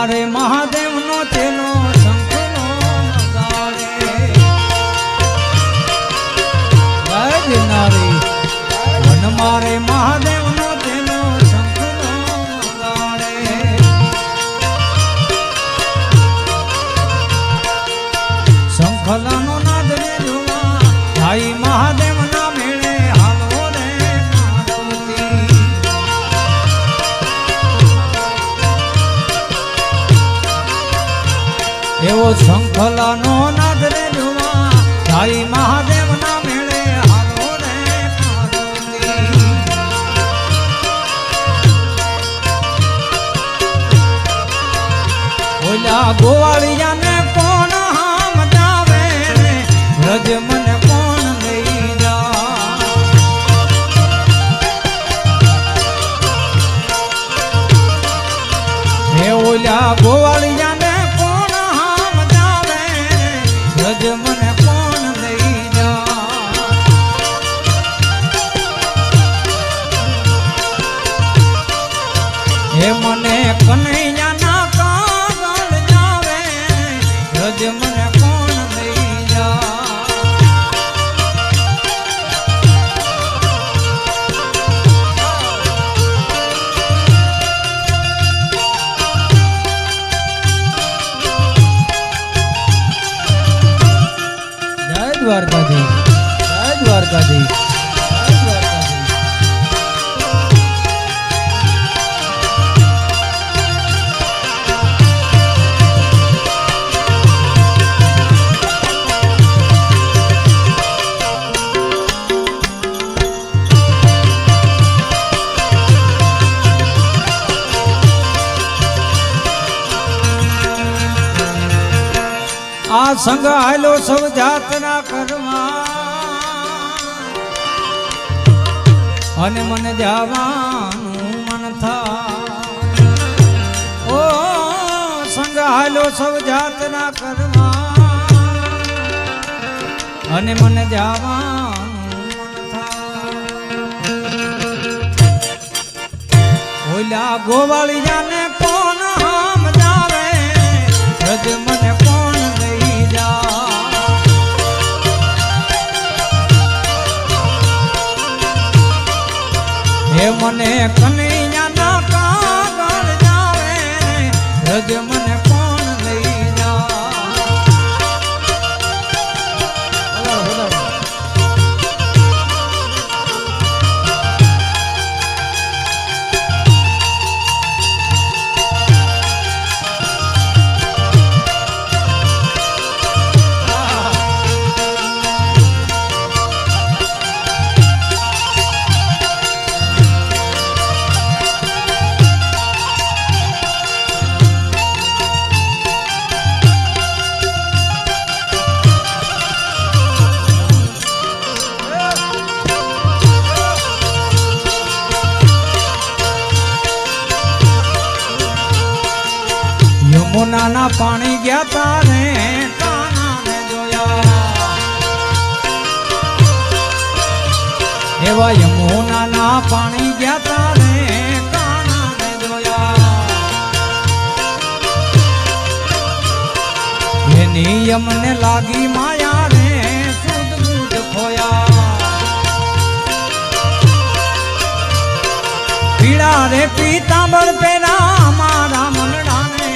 મારે મહાદેવ નો તેનો શંખનો વગાડે જય ગિરનારી વન મારે મહાદેવ નો તેનો શંખનો વગાડે શંખલાનો નાદ ને જોવા ભાઈ મહાદેવ ના મેળે હાલો રે મારુતિ એવો શંખલાનો નાદ રે જોવા ભાઈ મહાદેવ ના મેળે હાલો રે મારુતિ ઓલા ગોવાળિયાને કોણ સમજાવે રજ મને કોણ લઈ જા હે ઓલા ગોવાળિયાને કોણ સમજાવે રજ મને કોણ લઈ જા હે મને કનૈયાના કાગળ જાવે રજ મને કોણ લઈ જા જય દ્વારકાધીશ જય દ્વારકાધીશ જય દ્વારકાધીશ આ સંગ હાલો સૌ જાતના કરવા અને મને જવાનું મન થાય ઓ સંગ હાલો સૌ જાતના કરવા અને મને જવાનું મન થાય ઓલા ગોવાળિયાને કોણ સમજાવે રજ મને કોણ લઈ જા હે મને કનૈયાના કાગળ જાવે રજ મને કોણ લઈ જા યમુનાના પાણી ગયા તારે કાનાને જોયા એવા યમુનાના પાણી ગયા તારે કાનાને જોયા એની યમને લાગી માયા રે સુધ બુધ ખોયા પીળા રે પીતાંબર પેરા મારા મનડાને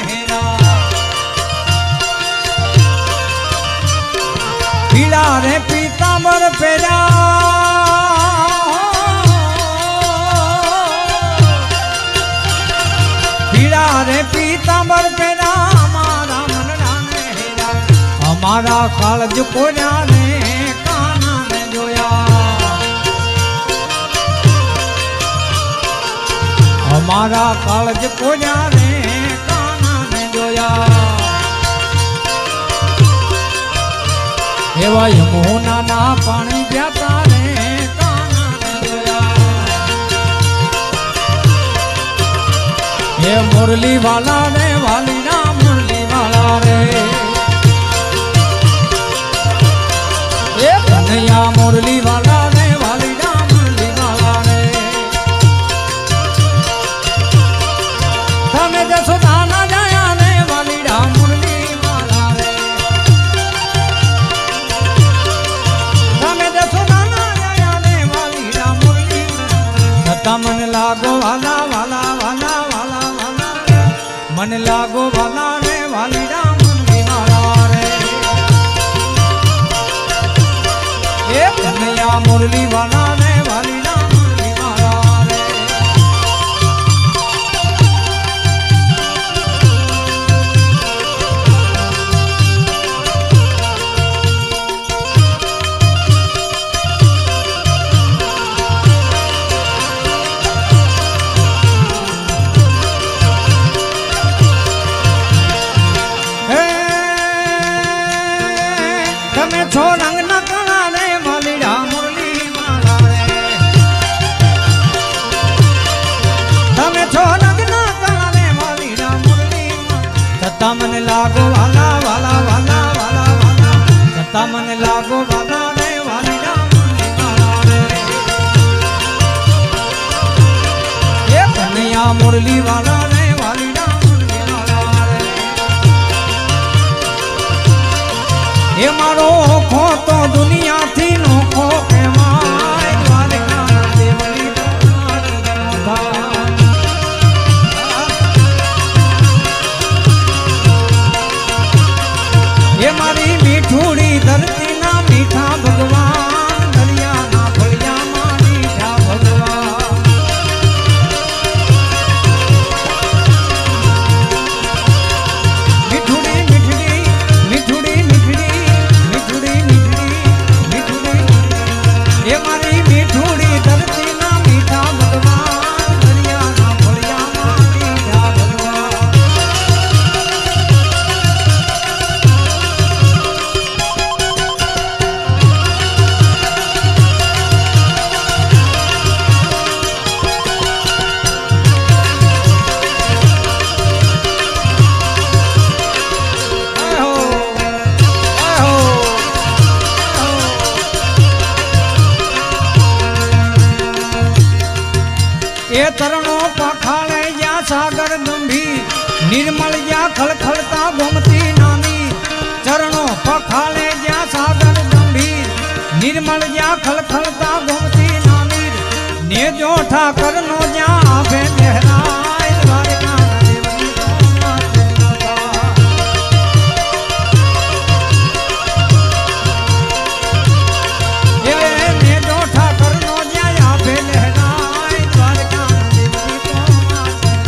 પીળા રે પીતાંબર પેલા પીળા રે પીતાંબર પેલા અમારા મનડાને હેરા અમારા કાળજ કોન્યા ને કાનાને જોયા અમારા કાળજ કોન્યા ને કાનાને જોયા એવા યમુનાના પાણી ગયા તારે કાનાને જોયા એ મુરલી વાલા રે વાલીના મુરલી વાલા રે એ કનૈયા મુરલી વાલા રે વાલીના મુરલી વાલા રે તમે જશોદાના જાયા ને લાગો વાલા વાલા વાલા વાલા વાલા મને લાગો વાલા રે વાલીડા મનવી મારા રે એ કનૈયા મુરલી વાલા રે વાલીડા મનવી મારા રે તમે છો રંગ ના કણા રે વાલીડા મુરલી મારા રે તમે છો રંગ ના કણા રે વાલીડા મુરલી છતાં મને લાગો વાલા વાલા વાલા વાલા વાલા છતાં મને લાગો વાલા રે વાલીડા મુરલી મારા રે એ કનૈયા મુરલી વાલા રે વાલીડા મુરલી મારા રે એ મારો ખો તો દુનિયાથી નોખો કહેવાય દ્વારકા દેવની એ મારી મીઠુડી ધરતીના મીઠા ભગવાન દરિયાના ફળિયામાં મીઠા ભગવાન મીઠુડી મીઠડી મીઠુડી મીઠડી એ મારી મીઠુડી ધરતીના મીઠા ભગવાન દરિયાના ફળિયામાં મીઠા ભગવાન એ તરણો પખાળે જ્યાં સાગર ગંભીર નિર્મળ જ્યાં ખળખળતા ગોમતી નાની ચરણો પખાળે જ્યાં સાગર ગંભીર નિર્મળ જ્યાં ખળખળતા ગોમતી નાની ને જો ઠાકર નો જ્યાં આભે લહેરાય દ્વારકા દેવની એ ને જો ઠાકર નો જ્યાં આભે લહેરાય દ્વારકા દેવની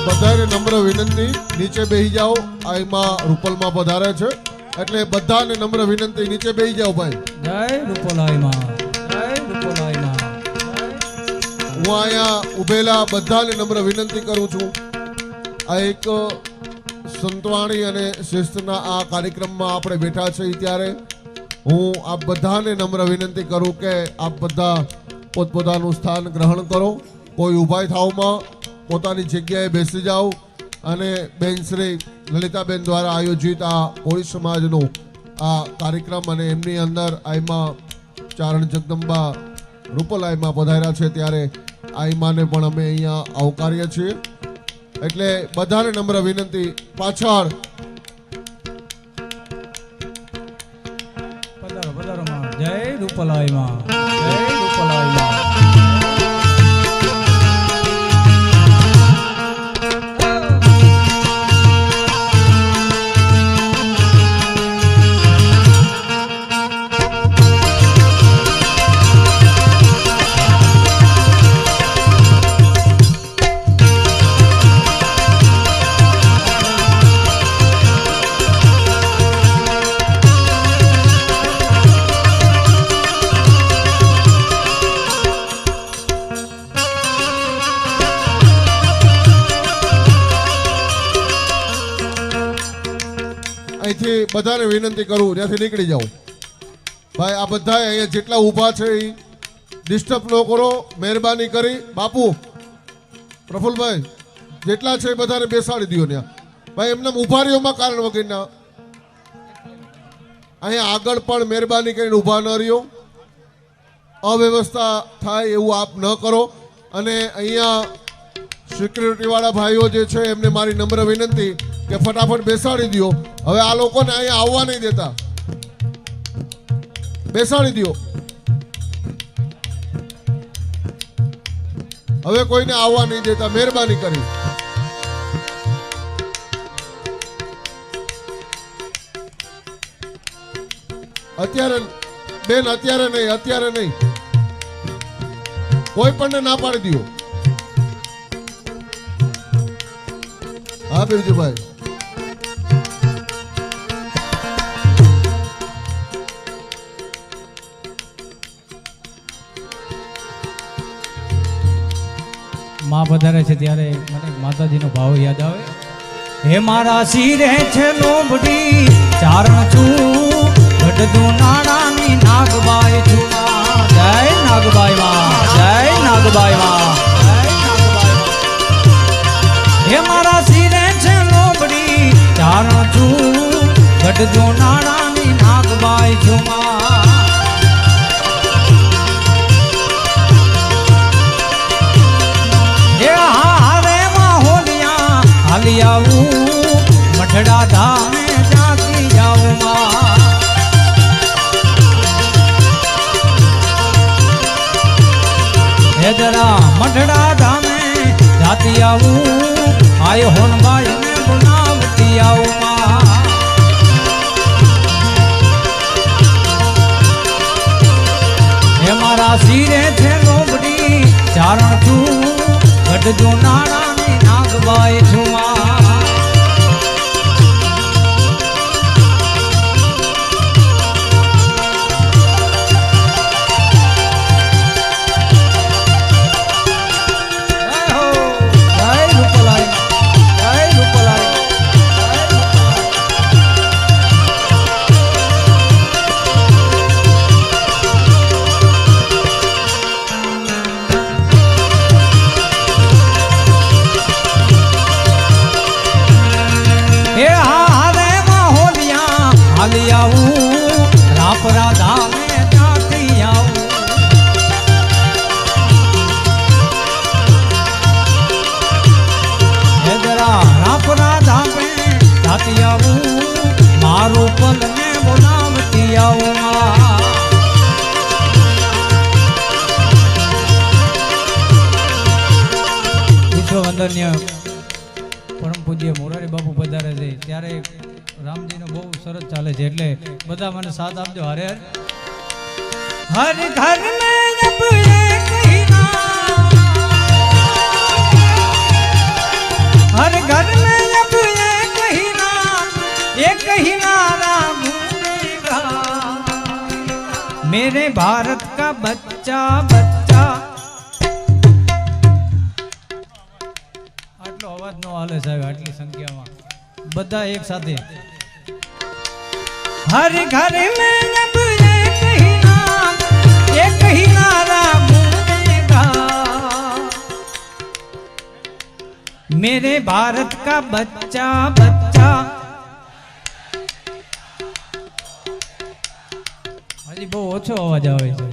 બધાને નમ્ર વિનંતી નીચે બેસી જાઓ આ એમાં રૂપલમાં પધારે છે એટલે બધાને નમ્ર વિનંતી નીચે બેસી જાઓ ભાઈ જય રૂપલાઈમાં જય રૂપલાઈમાં હું અહીંયા ઉભેલા બધાને નમ્ર વિનંતી કરું છું આ એક સંતવાણી અને શિસ્તના આ કાર્યક્રમમાં આપણે બેઠા છીએ ત્યારે હું આપ બધાને નમ્ર વિનંતી કરું કે આપ બધા પોતપોતાનું સ્થાન ગ્રહણ કરો કોઈ ઊભા થાવમાં પોતાની જગ્યાએ બેસી જાઓ અને બેન શ્રી લલિતાબેન દ્વારા આયોજિત આ કોળી સમાજનો આ કાર્યક્રમ અને એમની અંદર આઈમાં ચારણ જગદંબા રૂપલાઈમાં પધાર્યા છે ત્યારે આઈમાને પણ અમે અહીંયા આવકારીએ છીએ એટલે બધાને નમ્ર વિનંતી પાછળ પધારો પધારો માં જય રૂપલાઈમાં જય રૂપલાઈમાં અહીંથી બધાને વિનંતી કરું ત્યાંથી નીકળી જાઓ ભાઈ આ બધા અહીંયા જેટલા ઊભા છે એ ડિસ્ટર્બ ન કરો મહેરબાની કરી બાપુ પ્રફુલભાઈ જેટલા છે એ બધાને બેસાડી દો ત્યાં ભાઈ એમને ઊભા રહ્યોમાં કારણ વગરના અહીંયા આગળ પણ મહેરબાની કરીને ઊભા ન રહ્યો. અવ્યવસ્થા થાય એવું આપ ન કરો. અને અહીંયા સિક્યુરિટી વાળા ભાઈઓ જે છે એમને મારી નમ્ર વિનંતી કે ફટાફટ બેસાડી દો. હવે આ લોકોને અહીંયા આવવા નહીં દેતા, બેસાડી દો. હવે કોઈને આવવા નહીં દેતા, મહેરબાની કરી. અત્યારે બેન, અત્યારે નહીં. કોઈ પણ ના પાડી દો. હા બિરજુભાઈ, માં પધારે છે ત્યારે મને માતાજીનો ભાવ યાદ આવે. હે મારા શિરે છે લોબડી ચારણ છું, ગઢદુ નાણાની નાગબાઈ છું. જય નાગબાઈ માં, જય નાગબાઈ માં. હે મારા શિરે છે લોબડી ચારણ છું, ગઢદુ નાણાની નાગબાઈ છું. હાલી આવું મઠડા ધામે જાતી જાઉં માં. હે જરા મઠડા ધામે જાતી આવું, આય હોનબાઈ ને બોલાવતી આવું માં. હે મારા શિરે છે લોબડી ચારણ છું, ગઢજો નાણાની નાગબાઈ છું. હાલી આવું રાપરા ધામે જાતી આવું. હે જરા રાપરા ધામે જાતી આવું, મારું પલને બોલાવતી આવું. વિશ્વવંદન્ય પરમ પૂજ્ય મોરારી બાપુ પધારે છે ત્યારે રામજીનો બહુ સરસ ચાલે છે, એટલે બધા મને સાથ આપજો. હરે હર ઘર મેં જબ એક ही नाम, हर घर में जब एक ही नारा गूंजेगा, मेरे भारत का बच्चा बच्चा. આટલો અવાજ નો હાલે સાહેબ, આટલી સંખ્યામાં બધા એક સાથે. हर घर में जब एक ही नारा गूंजेगा, मेरे भारत का बच्चा बच्चा. હજી બહુ ઓછો અવાજ આવે છે.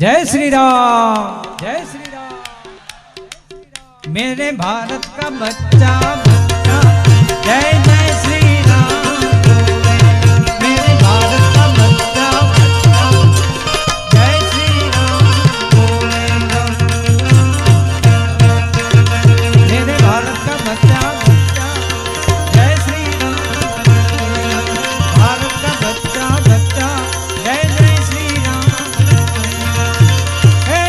જય શ્રી રામ, જય શ્રી રામ. मेरे भारत का बच्चा बच्चा, जय जय श्री राम. मेरे भारत का बच्चा बच्चा, जय श्री राम. मेरे भारत का बच्चा बच्चा, जय श्री राम. भारत का बच्चा बच्चा, जय जय श्री राम. हे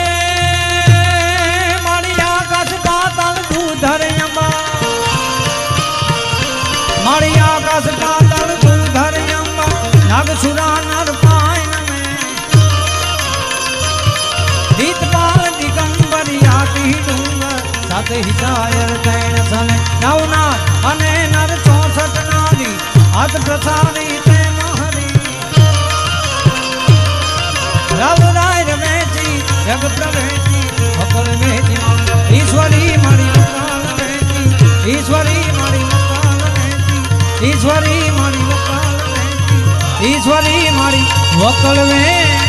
मारिया आकाश पाताल दूधर अंबा, मारी आकाश पाताल दूधर अंबा, नागसुरा नर पायन में दीतपाल दिगंबर याती डूंगर, सात ही शायर तैन सन नवनाथ अने नर 64 नारी हाथ प्रसारी ते महरी. रव राय रमेची जग प्रवेची भकल वेची, ईश्वरी मारी मकाल वेची, ईश्वरी मारी मकाल वेची, ईश्वरी मारी मकाल वेची, ઈશ્વરી મારી વકળવે